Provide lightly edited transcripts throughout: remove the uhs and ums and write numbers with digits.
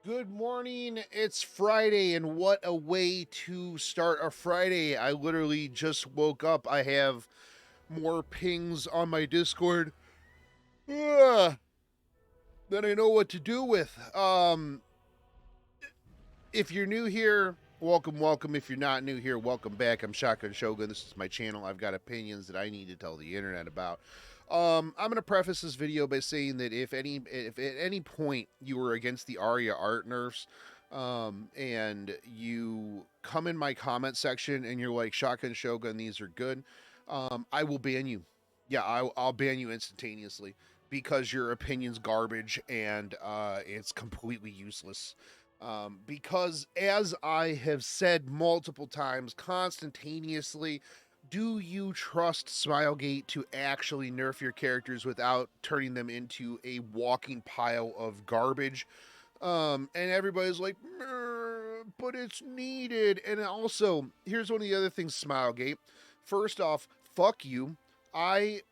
Good morning. It's Friday, and what a way to start a Friday. I literally just woke up. I have more pings on my Discord than I know what to do with. If you're new here, welcome, welcome. If you're not new here, welcome back. I'm Shotgun Shogun. This is my channel. I've got opinions that I need to tell the internet about. I'm gonna preface this video by saying that if at any point you were against the Arya art nerfs, and you come in my comment section and you're like, Shotgun Shogun, these are good, I will ban you. Yeah, I'll ban you instantaneously because your opinion's garbage and it's completely useless. Because, as I have said multiple times, constantaneously, do you trust Smilegate to actually nerf your characters without turning them into a walking pile of garbage? And everybody's like, but it's needed. And also, here's one of the other things, Smilegate. First off, fuck you. I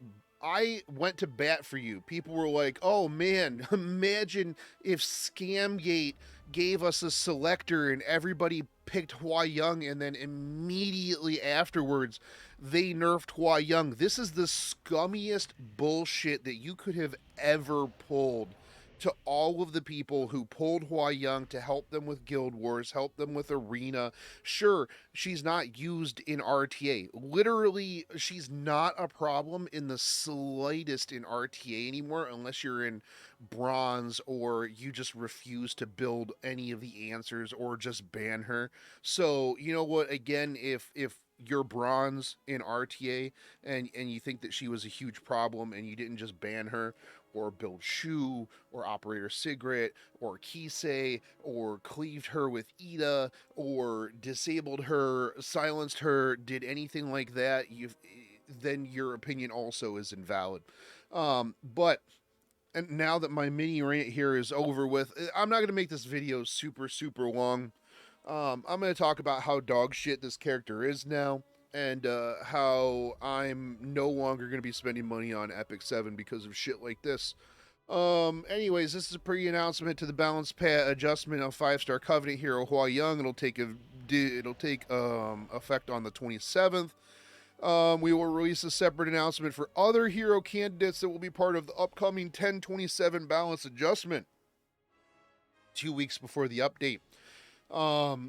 I went to bat for you. People were like, "Oh man, imagine if Scamgate gave us a selector and everybody picked Hua Young, and then immediately afterwards they nerfed Hua Young." This is the scummiest bullshit that you could have ever pulled to all of the people who pulled Hua Young to help them with Guild Wars, help them with Arena. Sure, she's not used in RTA. Literally, she's not a problem in the slightest in RTA anymore, unless you're in Bronze or you just refuse to build any of the answers or just ban her. So, you know what? Again, if you're Bronze in RTA and you think that she was a huge problem and you didn't just ban her or build Shu or Operator Sigrid or Kisei or cleaved her with Ida or disabled her, silenced her, did anything like that, then your opinion also is invalid. But and now that my mini rant here is over with, I'm not going to make this video super long. I'm going to talk about how dog shit this character is now, and how I'm no longer going to be spending money on Epic 7 because of shit like this. Anyways, this is a pre-announcement to the balance pad adjustment of 5-star Covenant hero Hua Young. It'll take effect on the 27th. We will release a separate announcement for other hero candidates that will be part of the upcoming 1027 balance adjustment 2 weeks before the update.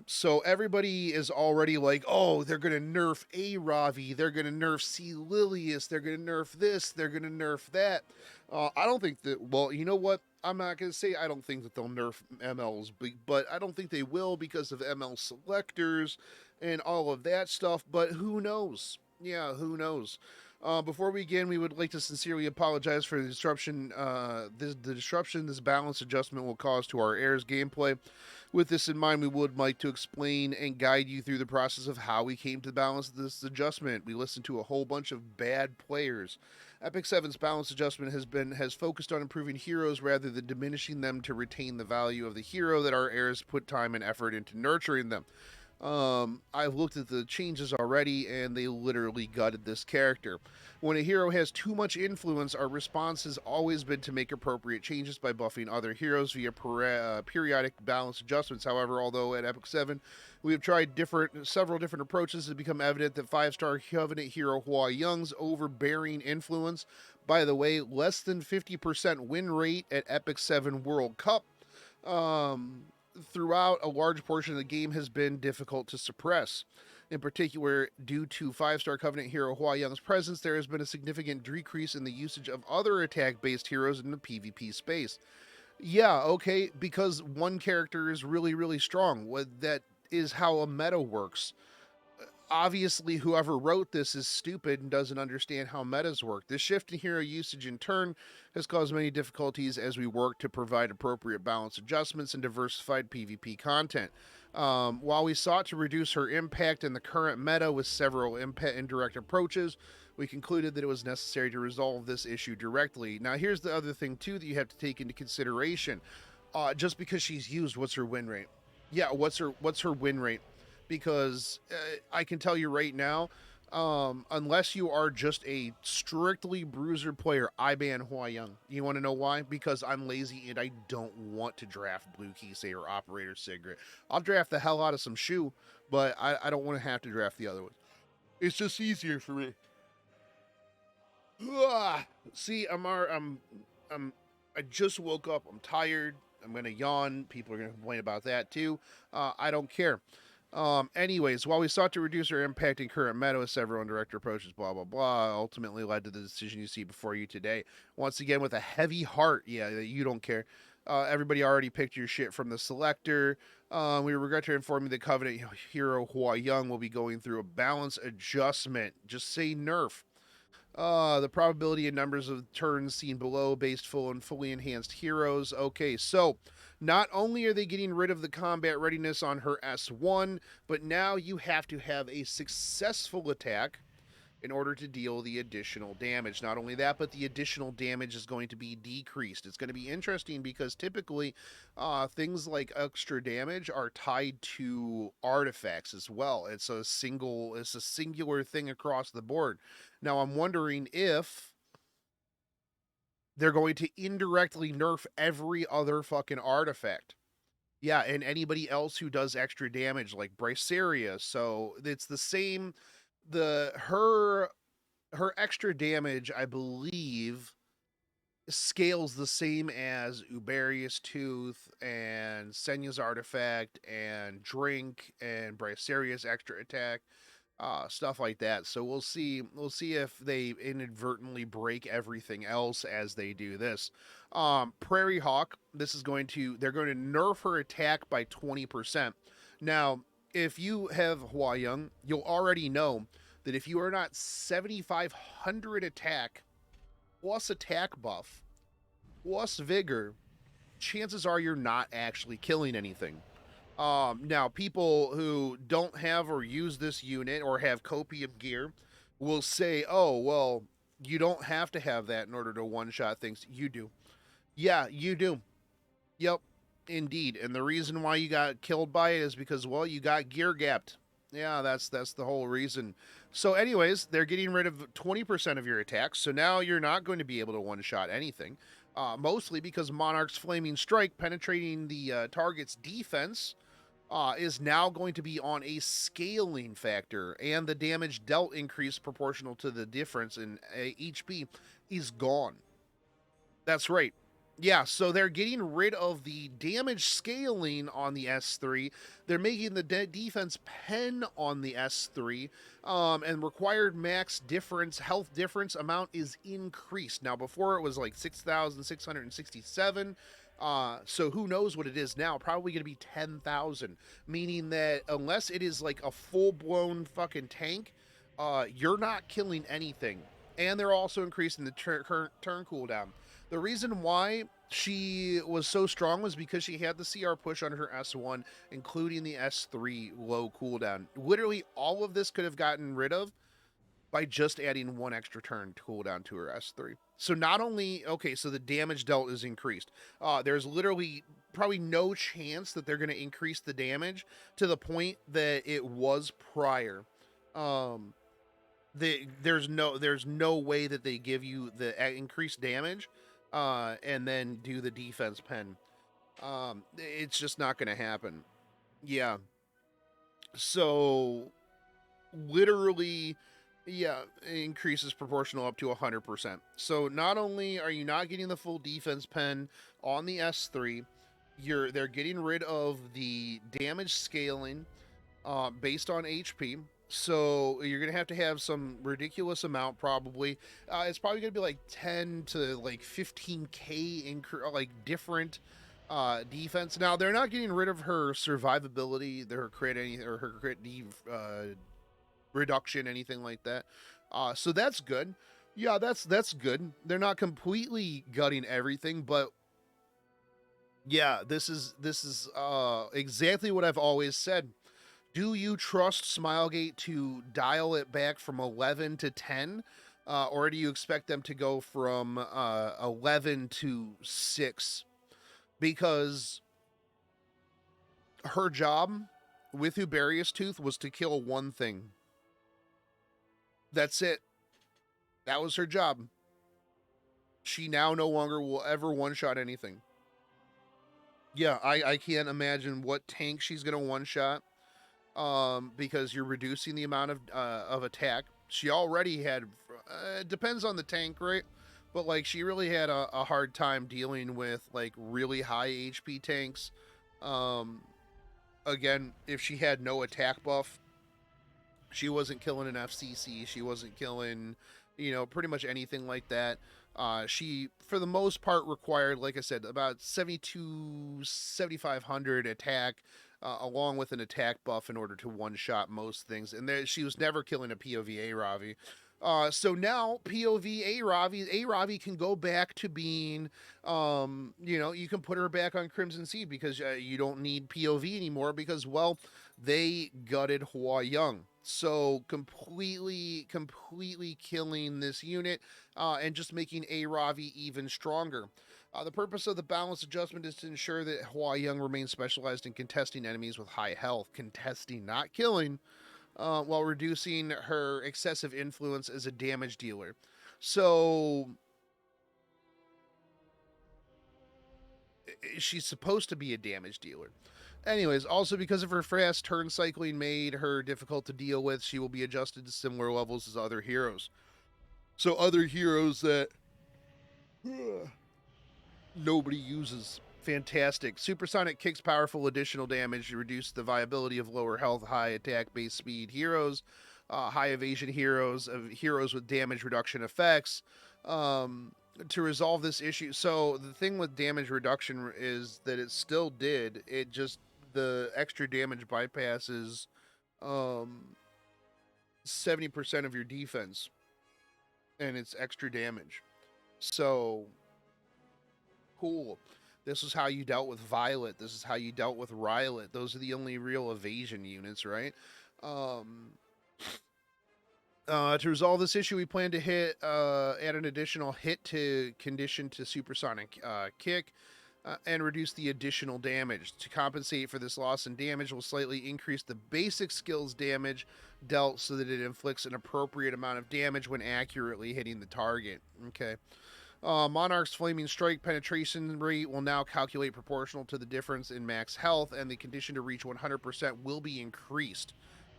So everybody is already like, oh, they're gonna nerf Aravi, they're gonna nerf C. Lilius, they're gonna nerf this, they're gonna nerf that. I don't think that. Well, you know what? I'm not gonna say I don't think that they'll nerf MLs, but I don't think they will because of ML selectors and all of that stuff. But who knows? Yeah, who knows? Before we begin, we would like to sincerely apologize for the disruption. The disruption this balance adjustment will cause to our heirs gameplay. With this in mind, we would like to explain and guide you through the process of how we came to the balance of this adjustment. We listened to a whole bunch of bad players. Epic 7's balance adjustment has focused on improving heroes rather than diminishing them to retain the value of the hero that our heirs put time and effort into nurturing them. I've looked at the changes already, and they literally gutted this character. When a hero has too much influence, our response has always been to make appropriate changes by buffing other heroes via periodic balance adjustments. However, although at Epic 7 we have tried several different approaches, it's become evident that 5-star Covenant hero Hua Young's overbearing influence, by the way, less than 50% win rate at Epic 7 World Cup, throughout a large portion of the game has been difficult to suppress. In particular, due to 5-star Covenant hero Hua Young's presence, there has been a significant decrease in the usage of other attack-based heroes in the PvP space. Yeah, okay, because one character is really strong. That is how a meta works. Obviously, whoever wrote this is stupid and doesn't understand how metas work. This shift in hero usage in turn has caused many difficulties as we work to provide appropriate balance adjustments and diversified PvP content. While we sought to reduce her impact in the current meta with several indirect approaches, we concluded that it was necessary to resolve this issue directly. Now, here's the other thing, too, that you have to take into consideration. Just because she's used, what's her win rate? Yeah, what's her win rate? Because I can tell you right now, Unless you are just a strictly bruiser player, I ban Hua Young. You want to know why? Because I'm lazy and I don't want to draft Blue Kisei or Operator Sigret. I'll draft the hell out of some Shu, but I don't want to have to draft the other ones. It's just easier for me. See, I'm I just woke up. I'm tired. I'm gonna yawn. People are gonna complain about that too. I don't care. Anyways, while we sought to reduce our impact in current meta with several indirect approaches, blah blah blah, ultimately led to the decision you see before you today. Once again, with a heavy heart, yeah, you don't care. Everybody already picked your shit from the selector. We regret to inform you that Covenant hero Hua Young will be going through a balance adjustment. Just say nerf. The probability and numbers of turns seen below based full and fully enhanced heroes. Okay, so not only are they getting rid of the combat readiness on her S1, but now you have to have a successful attack in order to deal the additional damage. Not only that, but the additional damage is going to be decreased. It's going to be interesting because typically things like extra damage are tied to artifacts as well. It's a singular thing across the board. Now I'm wondering if they're going to indirectly nerf every other fucking artifact. Yeah, and anybody else who does extra damage, like Braceria. So it's the same. Her extra damage, I believe, scales the same as Uberius Tooth and Senya's Artifact and Drink and Braceria's extra attack, stuff like that. So we'll see. We'll see if they inadvertently break everything else as they do this. Prairie Hawk. They're going to nerf her attack by 20%. Now, if you have Hua Young, you'll already know that if you are not 7,500 attack plus attack buff plus vigor, chances are you're not actually killing anything. Now, people who don't have or use this unit or have copium gear will say, oh, well, you don't have to have that in order to one-shot things. You do. Yeah, you do. Yep, indeed. And the reason why you got killed by it is because, well, you got gear gapped. Yeah, that's the whole reason. So anyways, they're getting rid of 20% of your attacks. So now you're not going to be able to one-shot anything. Mostly because Monarch's Flaming Strike penetrating the target's defense is now going to be on a scaling factor, and the damage dealt increase proportional to the difference in HP is gone. That's right. Yeah, so they're getting rid of the damage scaling on the S3. They're making the defense pen on the S3, and required max difference, health difference amount is increased. Now, before it was like 6,667. So who knows what it is now? Probably going to be 10,000, meaning that unless it is like a full-blown fucking tank, you're not killing anything. And they're also increasing the current turn cooldown. The reason why she was so strong was because she had the CR push on her S1, including the S3 low cooldown. Literally, all of this could have gotten rid of by just adding one extra turn cooldown to her S3. So not only, okay, so the damage dealt is increased. There's literally probably no chance that they're going to increase the damage to the point that it was prior. There's no way that they give you the increased damage and then do the defense pen. It's just not going to happen. Yeah. So literally, yeah, it increases proportional up to 100%. So not only are you not getting the full defense pen on the S3, they're getting rid of the damage scaling based on HP. So you're gonna have to have some ridiculous amount probably. It's probably gonna be like 10 to like 15k like different defense. Now they're not getting rid of her survivability, her crit or her crit reduction, anything like that. So that's good. Yeah, that's good. They're not completely gutting everything, but yeah, this is exactly what I've always said. Do you trust Smilegate to dial it back from 11 to 10? Or do you expect them to go from 11 to 6? Because her job with Uberius Tooth was to kill one thing. That's it. That was her job. She now no longer will ever one-shot anything. Yeah, I can't imagine what tank she's going to one-shot, because you're reducing the amount of attack. She already had, it depends on the tank, right? But, like, she really had a hard time dealing with, like, really high HP tanks. Again, if she had no attack buff, she wasn't killing an FCC. She wasn't killing, pretty much anything like that. She, for the most part, required, like I said, about 7,500 attack, along with an attack buff in order to one-shot most things. And she was never killing a POV Aravi. So now POV Aravi can go back to being, you can put her back on Crimson Sea because you don't need POV anymore because, well, they gutted Hua Young. So completely killing this unit, and just making Aravi even stronger. The purpose of the balance adjustment is to ensure that Hua Young remains specialized in contesting enemies with high health. Contesting, not killing. While reducing her excessive influence as a damage dealer. So she's supposed to be a damage dealer. Anyways, also because of her fast turn cycling made her difficult to deal with, she will be adjusted to similar levels as other heroes. So other heroes that nobody uses. Fantastic. Supersonic kicks powerful additional damage to reduce the viability of lower health, high attack base speed heroes, high evasion heroes, heroes with damage reduction effects. To resolve this issue, so the thing with damage reduction is that it still did. It just, the extra damage bypasses 70% of your defense, and it's extra damage. So cool. This is how you dealt with Violet. This is how you dealt with Rylet. Those are the only real evasion units, right? To resolve this issue, we plan to add an additional hit to condition to supersonic kick, and reduce the additional damage. To compensate for this loss in damage, we'll slightly increase the basic skills damage dealt so that it inflicts an appropriate amount of damage when accurately hitting the target. Okay. Monarch's Flaming Strike penetration rate will now calculate proportional to the difference in max health, and the condition to reach 100% will be increased.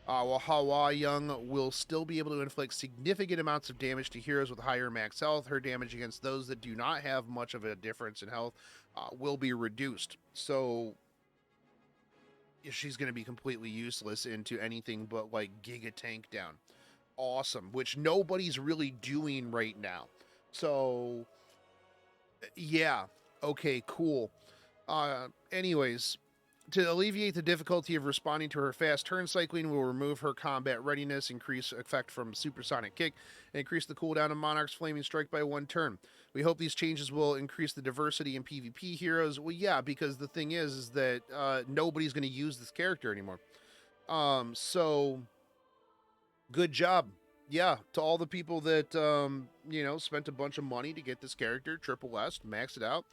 While Hua Young will still be able to inflict significant amounts of damage to heroes with higher max health, her damage against those that do not have much of a difference in health will be reduced. So she's going to be completely useless into anything but like Giga Tank down. Awesome, which nobody's really doing right now. So yeah, okay, cool. Anyways, to alleviate the difficulty of responding to her fast turn cycling, we'll remove her combat readiness, increase effect from supersonic kick, and increase the cooldown of Monarch's Flaming Strike by 1 turn. We hope these changes will increase the diversity in PvP heroes. Well, yeah, because the thing is that nobody's going to use this character anymore. So good job. Yeah, to all the people that, spent a bunch of money to get this character, Triple S, maxed it out,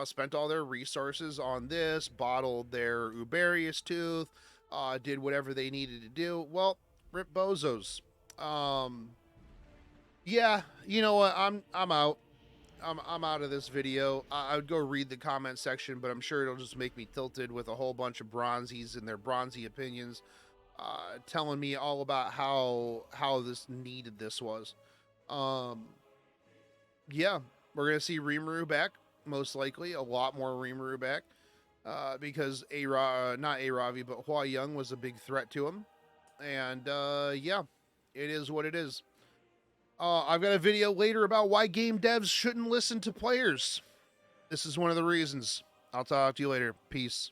spent all their resources on this, bottled their Uberius Tooth, did whatever they needed to do. Well, rip bozos. Yeah, you know what? I'm out. I'm out of this video. I would go read the comment section, but I'm sure it'll just make me tilted with a whole bunch of bronzies and their bronzy opinions. Telling me all about how this needed this was. Yeah, we're gonna see Rimuru back, most likely a lot more Rimuru back, because not Aravi, but Hua Young was a big threat to him, and yeah, it is what it is. I've got a video later about why game devs shouldn't listen to players. This is one of the reasons. I'll talk to you later. Peace.